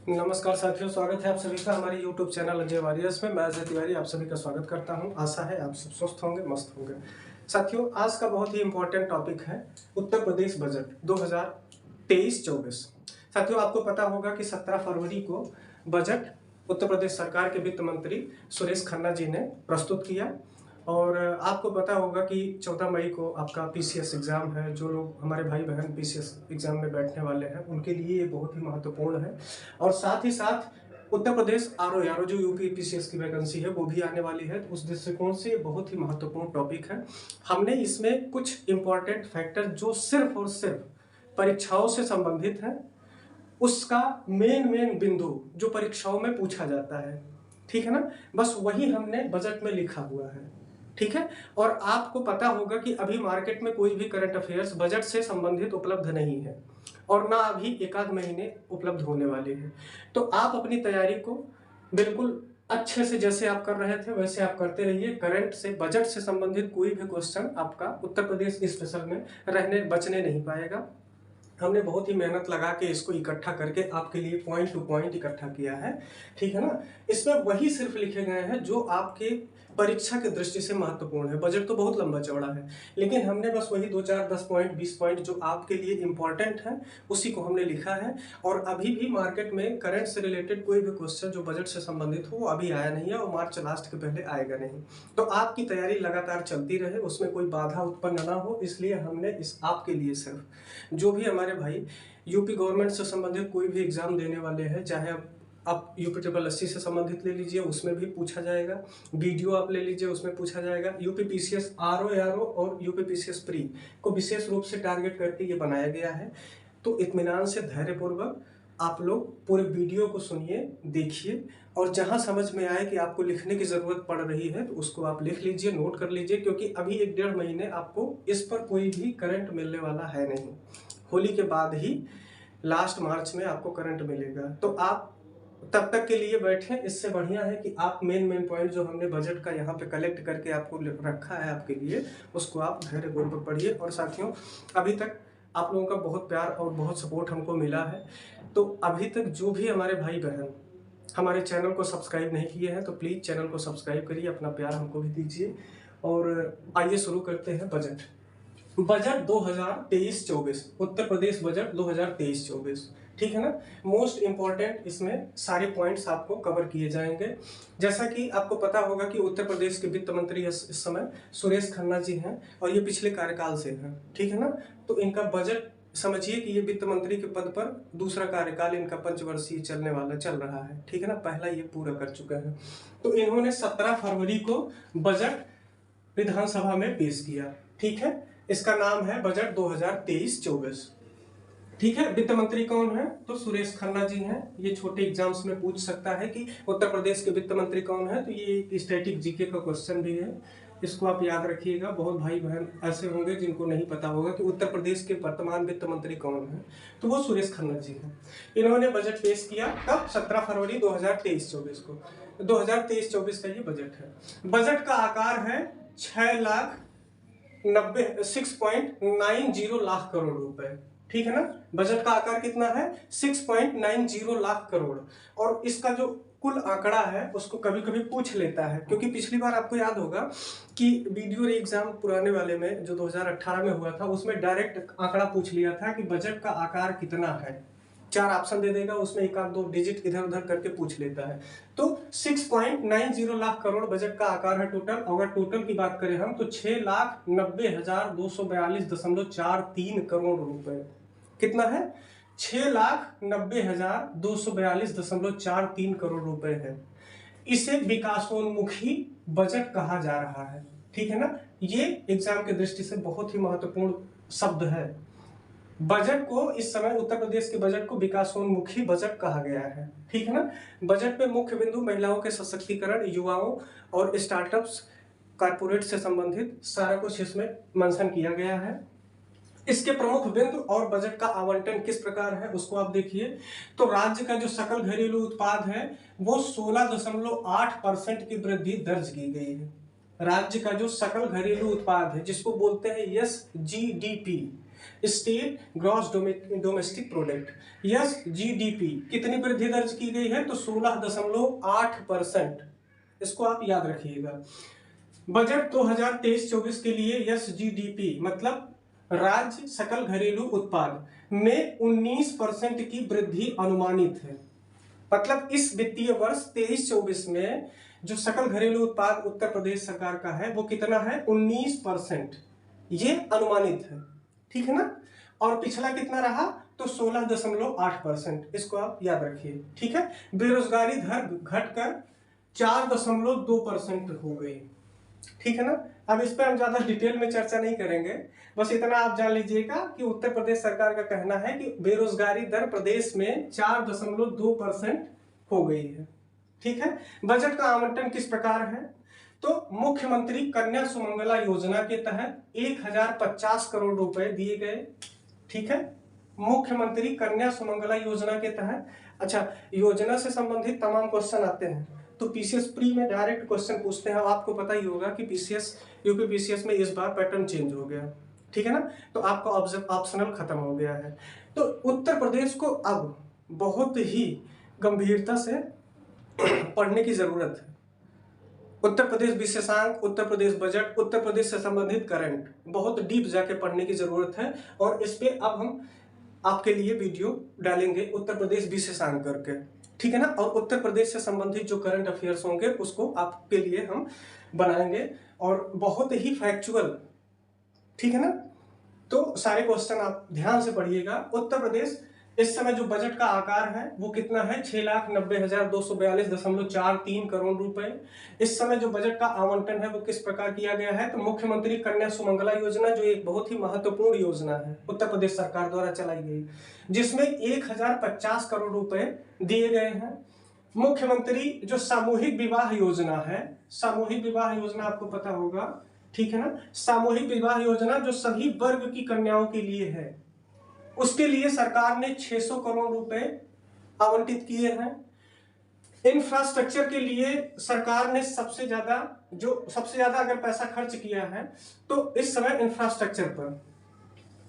नमस्कार साथियों, स्वागत है आप सभी का हमारे YouTube चैनल अजय वॉरियर्स में। मैं अजय तिवारी आप सभी का स्वागत करता हूं। आशा है आप सब स्वस्थ होंगे, मस्त होंगे। साथियों, आज का बहुत ही इंपॉर्टेंट टॉपिक है उत्तर प्रदेश बजट 2023-24। साथियों, आपको पता होगा कि 17 फरवरी को बजट उत्तर प्रदेश सरकार के वित्त मंत्री सुरेश खन्ना जी ने प्रस्तुत किया। और आपको पता होगा कि 14 मई को आपका पीसीएस एग्ज़ाम है। जो लोग हमारे भाई बहन पीसीएस एग्ज़ाम में बैठने वाले हैं उनके लिए ये बहुत ही महत्वपूर्ण है। और साथ ही साथ उत्तर प्रदेश आरओ जो यूपी पीसीएस की वैकेंसी है वो भी आने वाली है। तो उस दृष्टिकोण से ये बहुत ही महत्वपूर्ण टॉपिक है। हमने इसमें कुछ इंपॉर्टेंट फैक्टर जो सिर्फ और सिर्फ परीक्षाओं से संबंधित है, उसका मेन बिंदु जो परीक्षाओं में पूछा जाता है, ठीक है ना, बस वही हमने बजट में लिखा हुआ है। ठीक है। और आपको पता होगा कि अभी मार्केट में कोई भी करंट अफेयर्स बजट से संबंधित उपलब्ध नहीं है और ना अभी एक आध महीने उपलब्ध होने वाले हैं। तो आप अपनी तैयारी को बिल्कुल अच्छे से जैसे आप कर रहे थे वैसे आप करते रहिए। करंट से बजट से संबंधित कोई भी क्वेश्चन आपका उत्तर प्रदेश स्पेशल में बचने नहीं पाएगा। हमने बहुत ही मेहनत लगा के इसको इकट्ठा करके आपके लिए पॉइंट टू पॉइंट इकट्ठा किया है, ठीक है ना। इसमें वही सिर्फ लिखे गए हैं जो आपके परीक्षा की दृष्टि से महत्वपूर्ण है। बजट तो बहुत लंबा चौड़ा है, लेकिन हमने बस वही 2-4 10 पॉइंट 20 पॉइंट जो आपके लिए इंपॉर्टेंट है उसी को हमने लिखा है। और अभी भी मार्केट में करंट से रिलेटेड कोई भी क्वेश्चन जो बजट से संबंधित हो वो अभी आया नहीं है और मार्च लास्ट के पहले आएगा नहीं। तो आपकी तैयारी लगातार चलती रहे, उसमें कोई बाधा उत्पन्न ना हो, इसलिए हमने इस आपके लिए सिर्फ जो भी हमारे भाई यूपी गवर्नमेंट से संबंधित कोई भी एग्जाम देने वाले हैं, चाहे आप यूपी 80 से संबंधित ले लीजिए, उसमें भी पूछा जाएगा। वीडियो आप ले लीजिए, उसमें पूछा जाएगा। यूपी पीसीएस आरओ और यूपी पीसीएस प्री को विशेष रूप से टारगेट करके ये बनाया गया है। तो इत्मीनान से धैर्यपूर्वक आप लोग पूरे वीडियो को सुनिए, देखिए, और जहां समझ में आए कि आपको लिखने की जरूरत पड़ रही है तो उसको आप लिख लीजिए, नोट कर लीजिए, क्योंकि अभी 1-1.5 महीने आपको इस पर कोई भी करंट मिलने वाला है नहीं। होली के बाद ही लास्ट मार्च में आपको करंट मिलेगा। तो आप तब तक के लिए बैठे, इससे बढ़िया है कि आप मेन पॉइंट जो हमने बजट का यहाँ पे कलेक्ट करके आपको रखा है आपके लिए, उसको आप धैर्यपूर्वक पढ़िए। और साथियों, अभी तक आप लोगों का बहुत प्यार और बहुत सपोर्ट हमको मिला है। तो अभी तक जो भी हमारे भाई बहन हमारे चैनल को सब्सक्राइब नहीं किए हैं तो प्लीज़ चैनल को सब्सक्राइब करिए, अपना प्यार हमको भी दीजिए। और आइए शुरू करते हैं बजट 2023-24, उत्तर प्रदेश बजट 2023-24, ठीक है ना। मोस्ट इंपॉर्टेंट इसमें सारे पॉइंट्स आपको कवर किए जाएंगे। जैसा कि आपको पता होगा कि उत्तर प्रदेश के वित्त मंत्री इस समय सुरेश खन्ना जी हैं और ये पिछले कार्यकाल से हैं, ठीक है ना। तो इनका बजट समझिए कि ये वित्त मंत्री के पद पर दूसरा कार्यकाल इनका पंचवर्षीय चल रहा है, ठीक है ना। पहला ये पूरा कर चुके हैं। तो इन्होंने 17 फरवरी को बजट विधानसभा में पेश किया, ठीक है। इसका नाम है बजट 2023-24, ठीक है। वित्त मंत्री कौन है? तो सुरेश खन्ना जी हैं। ये छोटे एग्जाम्स में पूछ सकता है कि उत्तर प्रदेश के वित्त मंत्री कौन है, तो ये स्टैटिक जीके का क्वेश्चन भी है, इसको आप याद रखिएगा। बहुत भाई बहन ऐसे होंगे जिनको नहीं पता होगा कि उत्तर प्रदेश के वर्तमान वित्त मंत्री कौन है, तो वो सुरेश खन्ना जी हैं। इन्होंने बजट पेश किया कब? 17 फरवरी 2023-24 को। 2023-24 का ये बजट है। बजट का आकार है 6,90 लाख करोड़ रुपए, ठीक है ना। बजट का आकार कितना है? 6.90 लाख करोड़। और इसका जो कुल आंकड़ा है उसको कभी कभी पूछ लेता है, क्योंकि पिछली बार आपको याद होगा कि वीडियो एग्जाम पुराने वाले में जो 2018 में हुआ था उसमें डायरेक्ट आंकड़ा पूछ लिया था कि बजट का आकार कितना है। 4 ऑप्शन दे देगा, उसमें 1-2 डिजिट इधर उधर करके पूछ लेता है। तो 6.90 लाख करोड़ बजट का आकार है टोटल। अगर टोटल की बात करें हम तो 6,90,242.43 करोड़ रुपए। कितना है? 6,90,242.43 करोड़ रुपए है। इसे विकासोन्मुखी बजट कहा जा रहा है, ठीक है ना। ये एग्जाम की दृष्टि से बहुत ही महत्वपूर्ण शब्द है। बजट को इस समय उत्तर प्रदेश के बजट को विकासोन्मुखी बजट कहा गया है, ठीक है ना। बजट में मुख्य बिंदु महिलाओं के सशक्तिकरण, युवाओं और स्टार्टअप्स, कारपोरेट से संबंधित सारा कुछ इसमें मेंशन किया गया है। इसके प्रमुख बिंदु और बजट का आवंटन किस प्रकार है उसको आप देखिए। तो राज्य का जो सकल घरेलू उत्पाद है वो 16.8% की वृद्धि दर्ज की गई है। राज्य का जो सकल घरेलू उत्पाद है जिसको बोलते हैं SGDP, state gross domestic product, yes GDP, कितनी वृद्धि दर्ज की गई है? तो 16.8%। इसको आप याद रखिएगा। बजट 2023-24 के लिए यस जीडीपी मतलब राज्य सकल घरेलू उत्पाद में 19% की वृद्धि अनुमानित है। मतलब इस वित्तीय वर्ष 23-24 में जो सकल घरेलू उत्पाद उत्तर प्रदेश सरकार का है वो कितना है? 19%। ये अनुमानित है, ठीक है ना। और पिछला कितना रहा? तो 16.8%। इसको आप याद रखिए, ठीक है। बेरोजगारी दर घटकर 4.2% हो गई, ठीक है ना। अब इस पर हम ज्यादा डिटेल में चर्चा नहीं करेंगे, बस इतना आप जान लीजिएगा कि उत्तर प्रदेश सरकार का कहना है कि बेरोजगारी दर प्रदेश में 4.2% हो गई है, ठीक है। बजट का आवंटन किस प्रकार है? तो मुख्यमंत्री कन्या सुमंगला योजना के तहत 1050 करोड़ रुपए दिए गए, ठीक है। मुख्यमंत्री कन्या सुमंगला योजना के तहत, अच्छा, योजना से संबंधित तमाम क्वेश्चन आते हैं तो पीसीएस प्री में डायरेक्ट क्वेश्चन पूछते हैं। आपको पता ही होगा कि पीसीएस यूपी पीसीएस में इस बार पैटर्न चेंज हो गया, ठीक है ना। तो आपका ऑप्शनल खत्म हो गया है। तो उत्तर प्रदेश को अब बहुत ही गंभीरता से पढ़ने की जरूरत है। उत्तर प्रदेश विशेषांक, उत्तर प्रदेश बजट, उत्तर प्रदेश से संबंधित करंट बहुत डीप जाके पढ़ने की जरूरत है। और इस पे अब हम आपके लिए वीडियो डालेंगे उत्तर प्रदेश विशेषांक करके, ठीक है ना। और उत्तर प्रदेश से संबंधित जो करंट अफेयर्स होंगे उसको आपके लिए हम बनाएंगे और बहुत ही फैक्चुअल, ठीक है ना। तो सारे क्वेश्चन आप ध्यान से पढ़िएगा। उत्तर प्रदेश इस समय जो बजट का आकार है वो कितना है? 6,90,242.43 करोड़ रुपए। इस समय जो बजट का आवंटन है वो किस प्रकार किया गया है? तो मुख्यमंत्री कन्या सुमंगला योजना जो एक बहुत ही महत्वपूर्ण योजना है उत्तर प्रदेश सरकार द्वारा चलाई गई, जिसमें 1050 करोड़ रुपए दिए गए हैं। मुख्यमंत्री जो सामूहिक विवाह योजना है, सामूहिक विवाह योजना आपको पता होगा, ठीक है ना। सामूहिक विवाह योजना जो सभी वर्ग की कन्याओं के लिए है, उसके लिए सरकार ने 600 करोड़ रुपए आवंटित किए हैं। इंफ्रास्ट्रक्चर के लिए सरकार ने सबसे ज्यादा अगर पैसा खर्च किया है तो इस समय इंफ्रास्ट्रक्चर पर,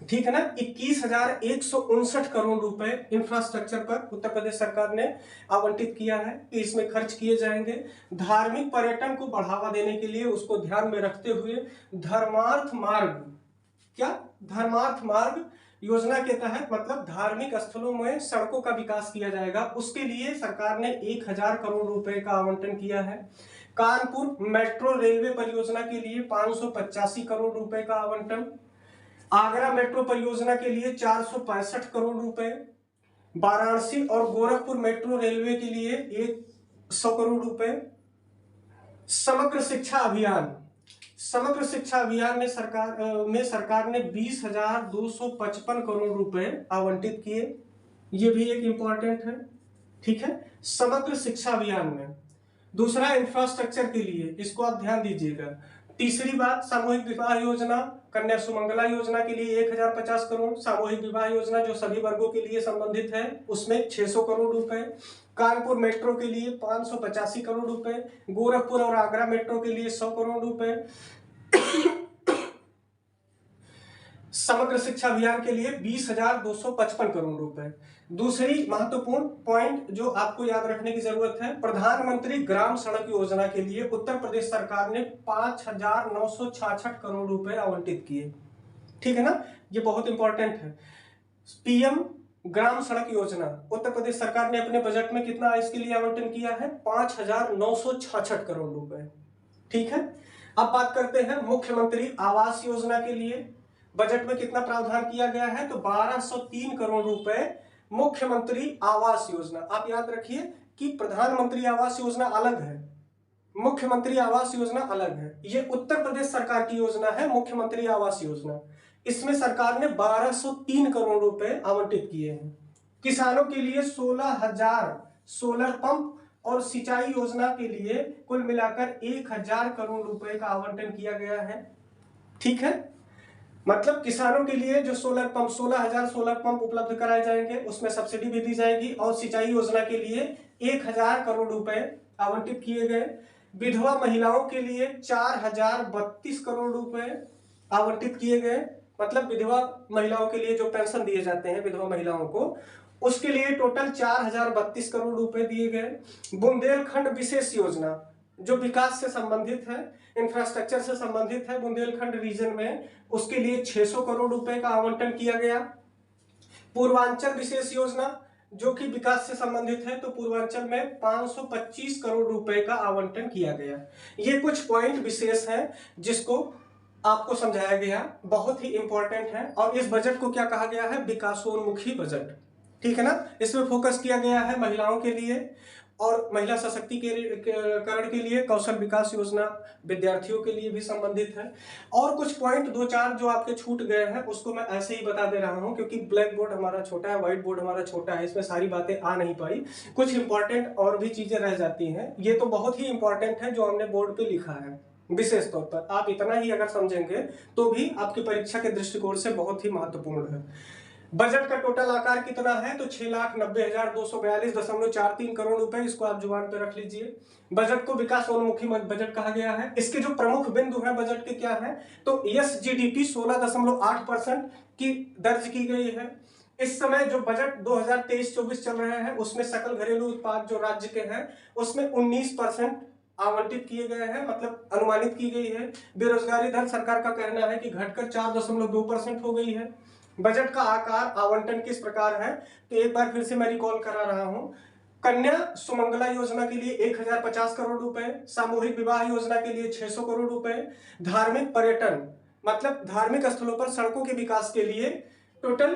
ठीक है ना, 21,159 करोड़ रुपए इंफ्रास्ट्रक्चर पर उत्तर प्रदेश सरकार ने आवंटित किया है कि इसमें खर्च किए जाएंगे। धार्मिक पर्यटन को बढ़ावा देने के लिए उसको ध्यान में रखते हुए धर्मार्थ मार्ग, क्या धर्मार्थ मार्ग योजना के तहत मतलब धार्मिक स्थलों में सड़कों का विकास किया जाएगा, उसके लिए सरकार ने 1000 करोड़ रुपए का आवंटन किया है। कानपुर मेट्रो रेलवे परियोजना के लिए 585 करोड़ रुपए का आवंटन, आगरा मेट्रो परियोजना के लिए 465 करोड़ रुपए, वाराणसी और गोरखपुर मेट्रो रेलवे के लिए 100 करोड़ रुपए। समग्र शिक्षा अभियान में सरकार ने 20,255 करोड़ रुपए आवंटित किए। ये भी एक इंपॉर्टेंट है, ठीक है, समग्र शिक्षा अभियान में। दूसरा इंफ्रास्ट्रक्चर के लिए, इसको आप ध्यान दीजिएगा। तीसरी बात, सामूहिक विवाह योजना, कन्या सुमंगला योजना के लिए 1050 करोड़, सामूहिक विवाह योजना जो सभी वर्गों के लिए संबंधित है उसमें 600 करोड़ रुपए, कानपुर मेट्रो के लिए 585 करोड़ रुपए, गोरखपुर और आगरा मेट्रो के लिए 100 करोड़ रुपए, समग्र शिक्षा अभियान के लिए 20,255 करोड़ रुपए। दूसरी महत्वपूर्ण पॉइंट जो आपको याद रखने की जरूरत है, प्रधानमंत्री ग्राम सड़क योजना के लिए उत्तर प्रदेश सरकार ने 5,966 करोड़ रुपए आवंटित किए, ठीक है ना। ये बहुत इंपॉर्टेंट है। पीएम ग्राम सड़क योजना उत्तर प्रदेश सरकार ने अपने बजट में कितना इसके लिए आवंटन किया है? 5,966 करोड़ रुपए, ठीक है। अब बात करते हैं मुख्यमंत्री आवास योजना के लिए बजट में कितना प्रावधान किया गया है? तो 1203 करोड़ रुपए मुख्यमंत्री आवास योजना। आप याद रखिए कि प्रधानमंत्री आवास योजना अलग है, मुख्यमंत्री आवास योजना अलग है। ये उत्तर प्रदेश सरकार की योजना है मुख्यमंत्री आवास योजना। इसमें सरकार ने 1203 करोड़ रुपए आवंटित किए हैं। किसानों के लिए 16,000 सोलर पंप और सिंचाई योजना के लिए कुल मिलाकर 1,000 करोड़ रुपए का आवंटन किया गया है, ठीक है। मतलब किसानों के लिए जो 16,000 सोलर पंप उपलब्ध कराए जाएंगे, उसमें सब्सिडी भी दी जाएगी, और सिंचाई योजना के लिए 1,000 करोड़ रुपए आवंटित किए गए। विधवा महिलाओं के लिए 4,032 करोड़ रुपए आवंटित किए गए। मतलब विधवा महिलाओं के लिए जो पेंशन दिए जाते हैं विधवा महिलाओं को, उसके लिए टोटल 4032 करोड़ रुपए दिए गए। बुंदेलखंड विशेष योजना जो विकास से संबंधित है, इंफ्रास्ट्रक्चर से संबंधित है बुंदेलखंड रीजन में, उसके लिए 600 करोड़ रुपए का आवंटन किया गया। पूर्वांचल विशेष योजना जो कि विकास से संबंधित है, तो पूर्वांचल में 525 करोड़ रुपए का आवंटन किया गया। ये कुछ पॉइंट विशेष हैं जिसको आपको समझाया गया, बहुत ही इंपॉर्टेंट है। और इस बजट को क्या कहा गया है? विकासोन्मुखी बजट, ठीक है ना। इसमें फोकस किया गया है महिलाओं के लिए और महिला सशक्तिकरण के लिए, कौशल विकास योजना विद्यार्थियों के लिए भी संबंधित है। और कुछ पॉइंट दो चार जो आपके छूट गए हैं उसको मैं ऐसे ही बता दे रहा हूं, क्योंकि ब्लैक बोर्ड हमारा छोटा है, व्हाइट बोर्ड हमारा छोटा है, इसमें सारी बातें आ नहीं पाई, कुछ इंपॉर्टेंट और भी चीजें रह जाती हैं। ये तो बहुत ही इंपॉर्टेंट है जो हमने बोर्ड पे लिखा है। विशेष तौर पर आप इतना ही अगर समझेंगे तो भी आपकी परीक्षा के दृष्टिकोण से बहुत ही महत्वपूर्ण है। बजट का टोटल आकार कितना है? तो 6,90,242.43 करोड़ रुपए, इसको आप जुबान पे रख लीजिए। बजट को विकासोन्मुखी बजट कहा गया है। इसके जो प्रमुख बिंदु है बजट के क्या है? तो एसजीडीपी 16.8% की दर्ज की गई है। इस समय जो बजट 2023-24 चल रहे हैं उसमें सकल घरेलू उत्पाद जो राज्य के हैं उसमें 19% आवंटित किए गए हैं, मतलब अनुमानित की गई है। बेरोजगारी दर सरकार का कहना है कि घटकर 4.2% हो गई है। बजट का आकार आवंटन किस प्रकार है? तो एक बार फिर से मैं रिकॉल करा रहा हूं। कन्या सुमंगला योजना के लिए 1050 करोड़ रुपए, सामूहिक विवाह योजना के लिए 600 करोड़ रुपए, धार्मिक पर्यटन मतलब धार्मिक स्थलों पर सड़कों के विकास के लिए टोटल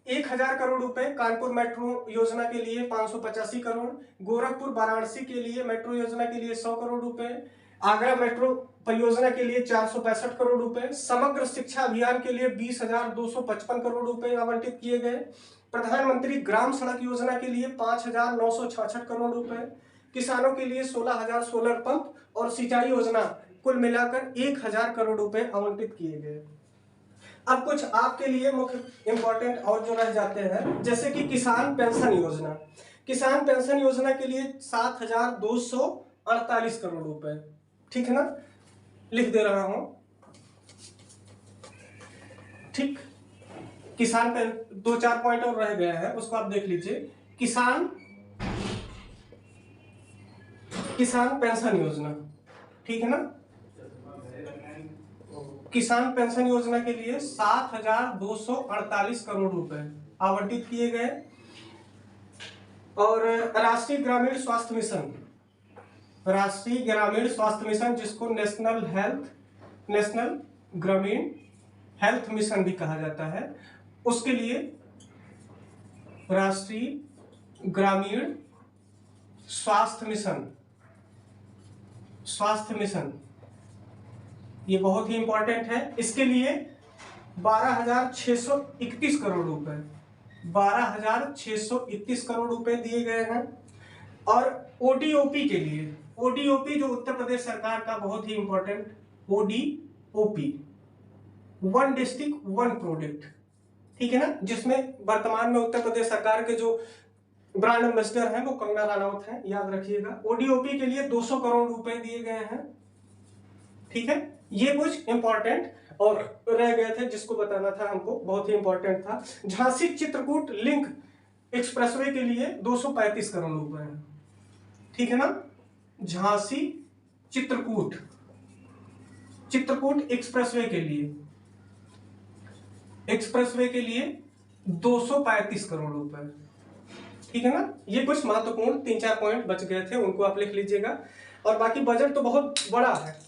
1000 करोड़ रुपए, कानपुर मेट्रो योजना के लिए 585 करोड़, गोरखपुर वाराणसी के लिए मेट्रो योजना के लिए 100 करोड़ रुपए, आगरा मेट्रो परियोजना के लिए 465 करोड़ रुपए, समग्र शिक्षा अभियान के लिए 20,255 करोड़ रुपए आवंटित किए गए, प्रधानमंत्री ग्राम सड़क योजना के लिए 5,966 करोड़ रुपए, किसानों के लिए 16,000 सोलर पंप और सिंचाई योजना, कुल मिलाकर 1,000 करोड़ रुपए आवंटित किए गए। अब कुछ आपके लिए मुख्य इंपॉर्टेंट और जो रह जाते हैं, जैसे कि किसान पेंशन योजना। किसान पेंशन योजना के लिए 7,248 करोड़ रुपए, ठीक है ना, लिख दे रहा हूं, ठीक। किसान पे दो चार पॉइंट और रह गए हैं उसको आप देख लीजिए। किसान पेंशन योजना, ठीक है ना। किसान पेंशन योजना के लिए 7,248 करोड़ रुपए आवंटित किए गए। और राष्ट्रीय ग्रामीण स्वास्थ्य मिशन जिसको नेशनल ग्रामीण हेल्थ मिशन भी कहा जाता है, उसके लिए राष्ट्रीय ग्रामीण स्वास्थ्य मिशन ये बहुत ही इंपॉर्टेंट है। इसके लिए 12,631 करोड़ रुपए 12,631 करोड़ रुपए दिए गए हैं। और ओडीओपी के लिए, ओडीओपी जो उत्तर प्रदेश सरकार का बहुत ही important ODOP, one district one product, ठीक है ना, जिसमें वर्तमान में उत्तर प्रदेश सरकार के जो ब्रांड एम्बेसडर हैं वो कंगना राणावत हैं, याद रखिएगा। ओडीओपी के लिए 200 करोड़ रुपए दिए गए हैं, ठीक है। ये कुछ इंपॉर्टेंट और रह गए थे जिसको बताना था हमको, बहुत ही इंपॉर्टेंट था। झांसी चित्रकूट लिंक एक्सप्रेसवे के लिए 235 करोड़ रुपए हैं, ठीक है ना। झांसी चित्रकूट एक्सप्रेसवे के लिए 235 करोड़ रुपए, ठीक है ना। ये कुछ महत्वपूर्ण 3-4 पॉइंट बच गए थे, उनको आप लिख लीजिएगा। और बाकी बजट तो बहुत बड़ा है,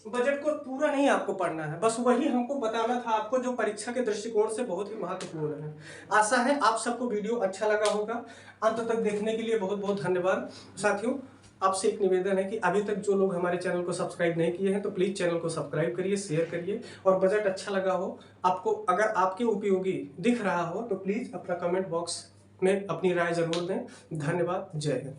बजट को पूरा नहीं आपको पढ़ना है, बस वही हमको बताना था आपको जो परीक्षा के दृष्टिकोण से बहुत ही महत्वपूर्ण है। आशा है आप सबको वीडियो अच्छा लगा होगा। अंत तक देखने के लिए बहुत बहुत धन्यवाद। साथियों, आपसे एक निवेदन है कि अभी तक जो लोग हमारे चैनल को सब्सक्राइब नहीं किए हैं तो प्लीज चैनल को सब्सक्राइब करिए, शेयर करिए। और बजट अच्छा लगा हो आपको, अगर आपके उपयोगी दिख रहा हो तो प्लीज अपना कमेंट बॉक्स में अपनी राय जरूर दें। धन्यवाद। जय हिंद।